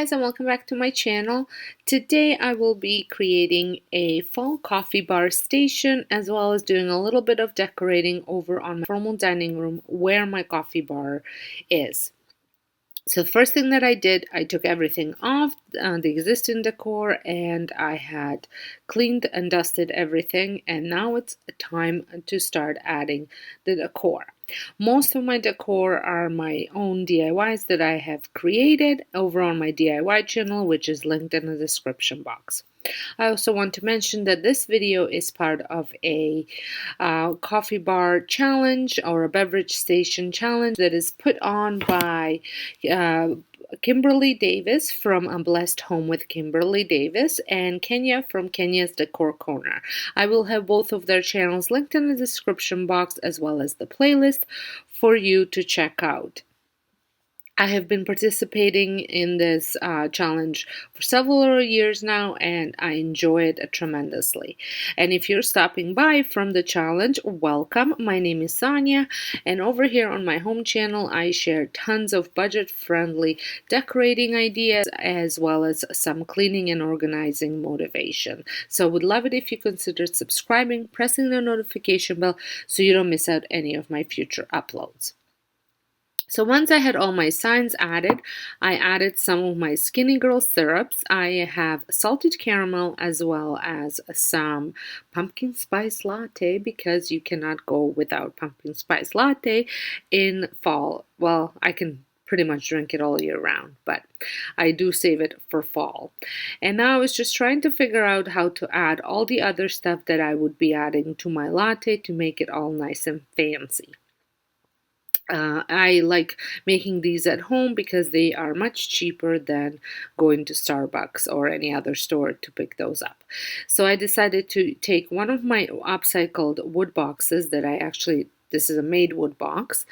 guys, and welcome back to my channel. Today I will be creating a fall coffee bar station as well as doing a little bit of decorating over on my formal dining room where my coffee bar is. So the first thing that I did, I took everything off the existing decor, and I had cleaned and dusted everything, and now it's time to start adding the decor. Most of my decor are my own DIYs that I have created over on my DIY channel, which is linked in the description box. I also want to mention that this video is part of a coffee bar challenge or a beverage station challenge that is put on by Kimberly Davis from A Blessed Home with Kimberly Davis and Kenya from Kenya's Decor Corner. I will have both of their channels linked in the description box as well as the playlist for you to check out. I have been participating in this challenge for several years now, and I enjoy it tremendously. And if you're stopping by from the challenge, welcome. My name is Sonja, and over here on my home channel, I share tons of budget-friendly decorating ideas as well as some cleaning and organizing motivation. So I would love it if you considered subscribing, pressing the notification bell so you don't miss out any of my future uploads. So once I had all my signs added, I added some of my Skinny Girl syrups. I have salted caramel as well as some pumpkin spice latte because you cannot go without pumpkin spice latte in fall. Well, I can pretty much drink it all year round, but I do save it for fall. And now I was just trying to figure out how to add all the other stuff that I would be adding to my latte to make it all nice and fancy. I like making these at home because they are much cheaper than going to Starbucks or any other store to pick those up. So I decided to take one of my upcycled wood boxes that this is a made wood box,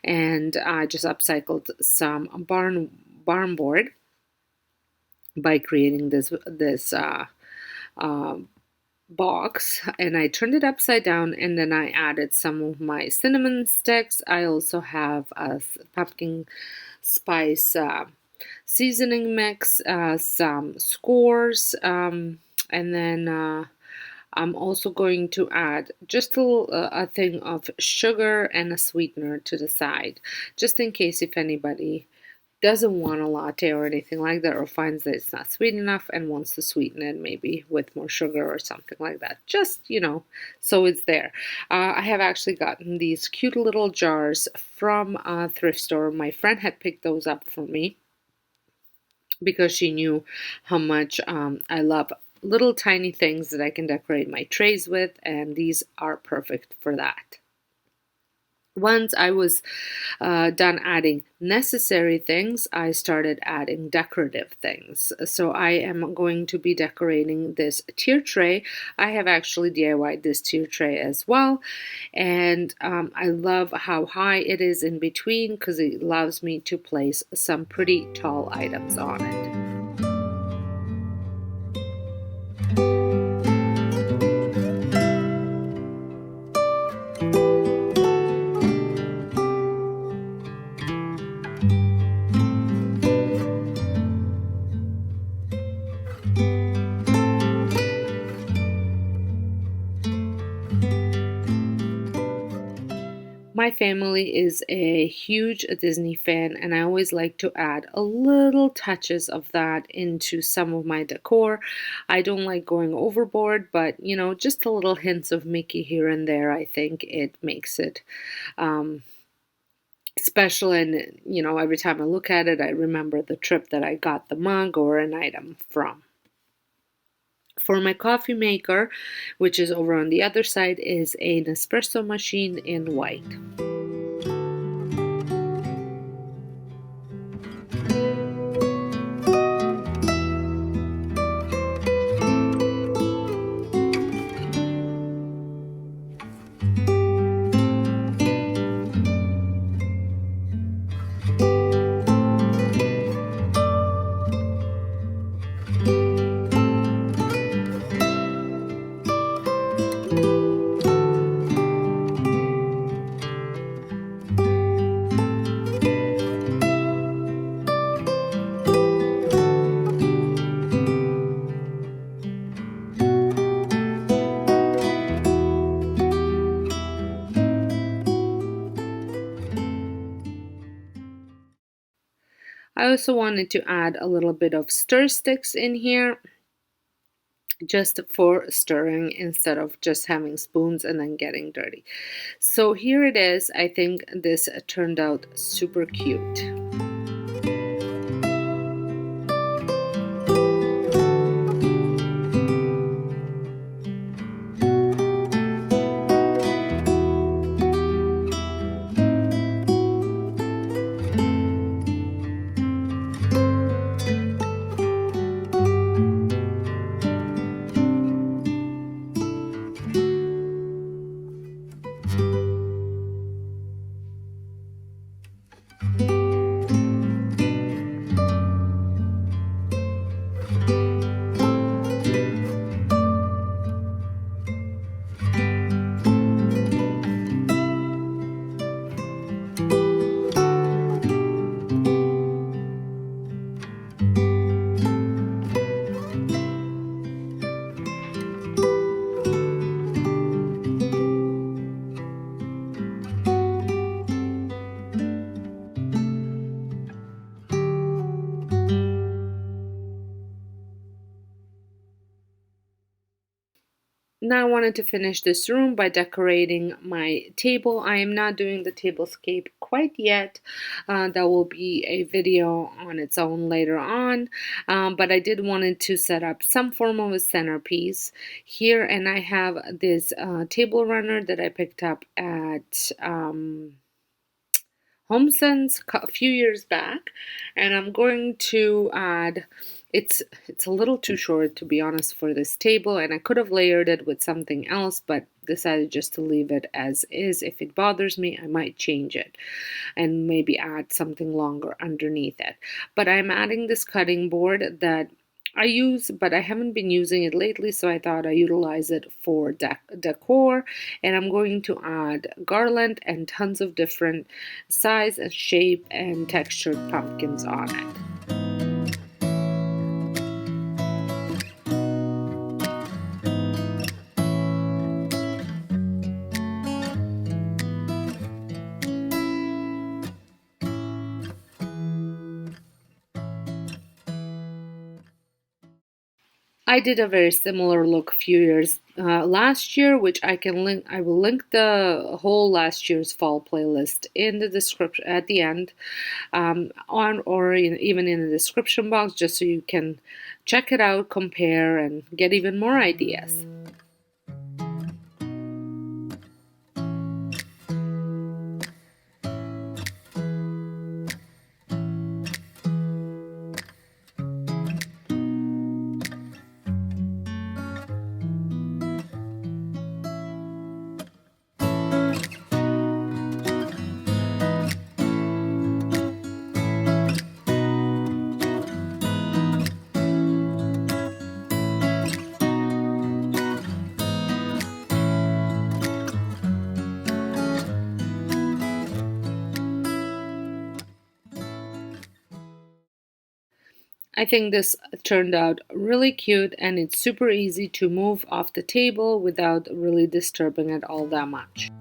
and I just upcycled some barn board by creating this box, and I turned it upside down, and then I added some of my cinnamon sticks. I also have a pumpkin spice seasoning mix, some scores, and then I'm also going to add just a thing of sugar and a sweetener to the side, just in case if anybody doesn't want a latte or anything like that, or finds that it's not sweet enough and wants to sweeten it maybe with more sugar or something like that. Just, so it's there. I have actually gotten these cute little jars from a thrift store. My friend had picked those up for me because she knew how much I love little tiny things that I can decorate my trays with, and these are perfect for that. Once I was done adding necessary things, I started adding decorative things. So I am going to be decorating this tier tray. I have actually DIY'd this tier tray as well, and I love how high it is in between because it allows me to place some pretty tall items on it. My family is a huge Disney fan, and I always like to add a little touches of that into some of my decor. I don't like going overboard, but just a little hints of Mickey here and there, I think it makes it special. And every time I look at it, I remember the trip that I got the mug or an item from. For my coffee maker, which is over on the other side, is an espresso machine in white. I also wanted to add a little bit of stir sticks in here, just for stirring instead of just having spoons and then getting dirty. So here it is. I think this turned out super cute. Now I wanted to finish this room by decorating my table. I am not doing the tablescape quite yet. That will be a video on its own later on. But I did wanted to set up some form of a centerpiece here, and I have this table runner that I picked up at HomeSense a few years back, and I'm going to add. It's a little too short, to be honest, for this table, and I could have layered it with something else, but decided just to leave it as is. If it bothers me, I might change it and maybe add something longer underneath it. But I'm adding this cutting board that I use, but I haven't been using it lately, so I thought I utilize it for decor. And I'm going to add garland and tons of different size and shape and textured pumpkins on it. I did a very similar look a few years last year, which I can link. I will link the whole last year's fall playlist in the description at the end, on or even in the description box, just so you can check it out, compare, and get even more ideas. I think this turned out really cute, and it's super easy to move off the table without really disturbing it all that much.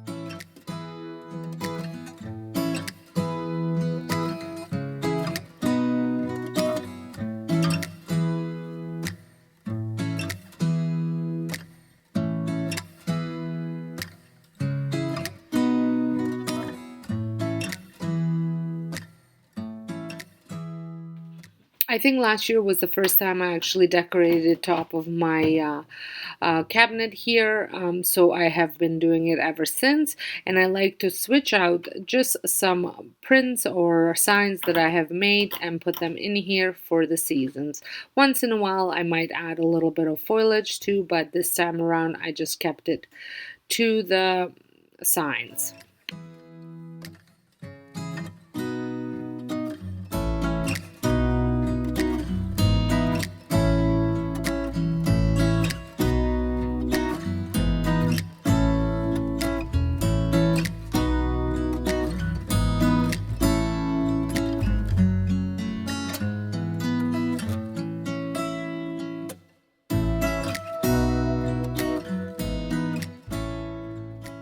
I think last year was the first time I actually decorated top of my cabinet here, so I have been doing it ever since, and I like to switch out just some prints or signs that I have made and put them in here for the seasons. Once in a while I might add a little bit of foliage too, but this time around I just kept it to the signs.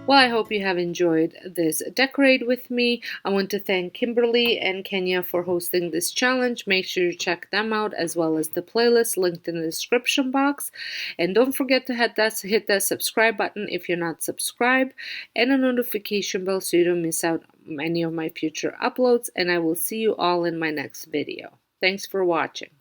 Well, I hope you have enjoyed this Decorate with me. I want to thank Kimberly and Kenya for hosting this challenge. Make sure you check them out as well as the playlist linked in the description box. And don't forget to hit that subscribe button if you're not subscribed and a notification bell so you don't miss out on any of my future uploads. And I will see you all in my next video. Thanks for watching.